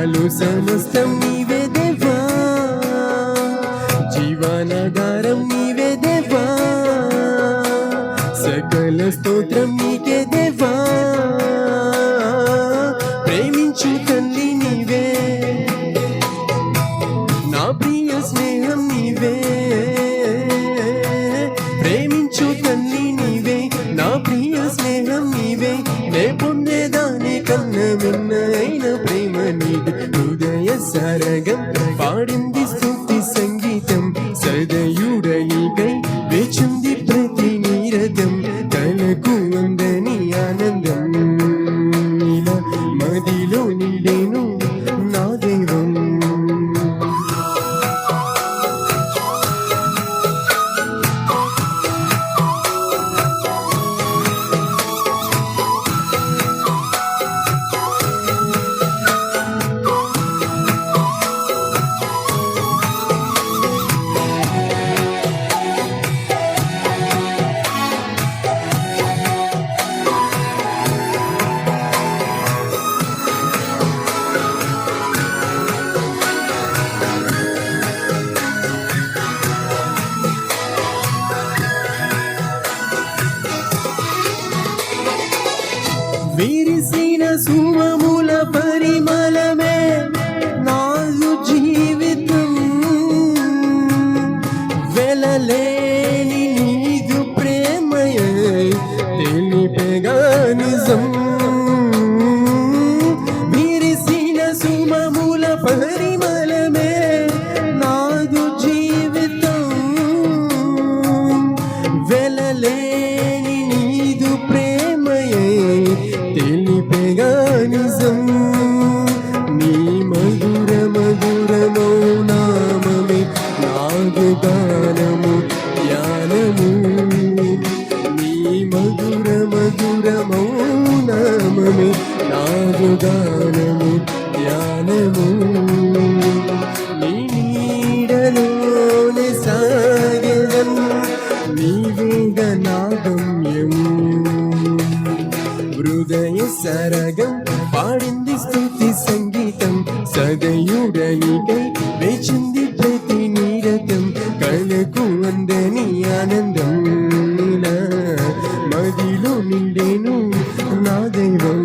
నాలో సమస్తం నీవే దేవా, జీవనాధారం నీవే దేవా, సకల స్తోత్రం నీకే దేవా, ప్రేమించు తల్లి నీవే, నా ప్రియ స్నేహం నీవే, ప్రేమించు తల్లి నీవే, నా ప్రియ స్నేహం నీవే, నే పొందేదాని కన్న మిన్నైన ప్రేమ నీది, హృదయ సరగం పాడింది స్తుతి సంగీతం, సదయుడనికై వేచుంది ప్రతి నీరదం, తనకు అందని ఆనందం, ఇలా మదిలో నిండేను నా దైవం. విరిసిన సుమముల పరిమళమే నాలు జీవితం, వెలలేని నీదు ప్రేమయే తెలిపెగా నిజం, విరిసిన సుమముల పరిమళమే నాదు జీవితం, వెలలేని నీదు ప్రేమయే తెలిపెగా నిజం, నీ మధుర మధురమౌ నామమే నాగు గానము ధ్యానము, నీ మధుర మధురమౌ నామమే నాగు గానము ధ్యానము, నీ నీడలోనే సాగెదం, నీవేగా నా గమ్యము, హృదయ సరగం పాడింది స్తుతి సంగీతం, సదయుడనికై వేచింది ప్రతి నీరతం, కళకు అందని ఆనందం, ఇలా మదిలో నిండేను నా దైవం,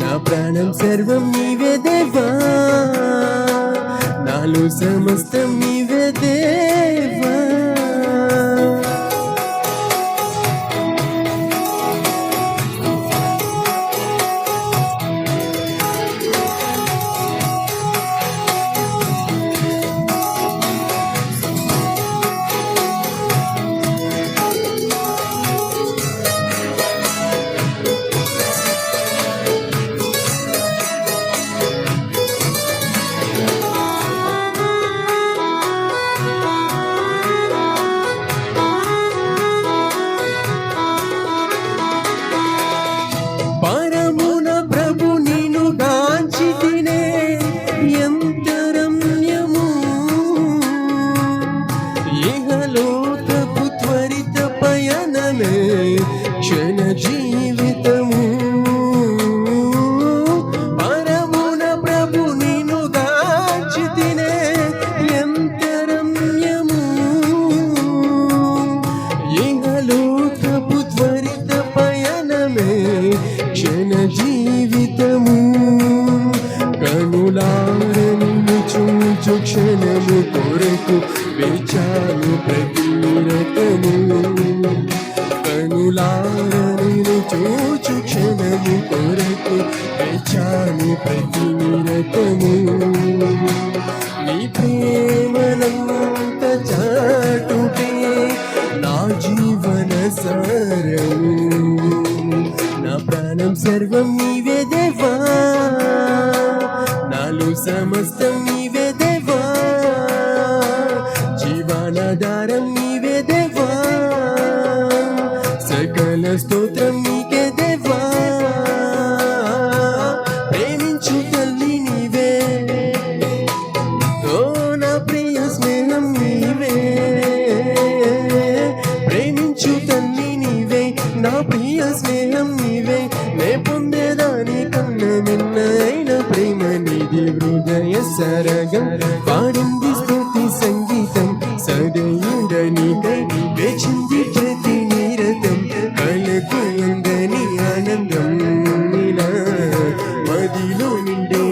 నా ప్రాణం సర్వం నీవే దేవా, నాలో సమస్తం నీవే దేవా. పరమున ప్రభు నిను గాంచితినే ఎంత రమ్యము, ఇహలోకపు త్వరిత పయనమే క్షణ జీవితము, పరమున ప్రభు నిను గాంచితినే ఎంత రమ్యము, ఇహలోకపు త్వరిత పయనమే క్షణ జీవితము, కనులారని చూచు క్షణము కొరకు వేచాను ప్రతి రకము, కనులారని చూచు క్షణము కొరకు వేచాను ప్రతి రకము, నీ ప్రేమనంత చాటుటే నా జీవన సారము, నా ప్రాణం సర్వం నీవే దేవా, నాలో సమస్తం నీవే దేవా, జీవనాధారం నీవే దేవా, సకల స్తోత్రం నీకే దేవా, ప్రేమించు తల్లి నీవే, ఓ నా ప్రియ స్నేహం నీవే, ప్రేమించు తల్లి నీవే, నా ప్రియ స్నేహం నీవే, నే పొందేదాని కన్న మిన్నైన ప్రేమ నీది, పలికిది హృదయ సరగం పాడింది స్తుతి సంగీతం సదయుడనికై వేచింది ప్రతి నిరతం కలకు అందని ఆనందం ఇలా మదిలో నిండే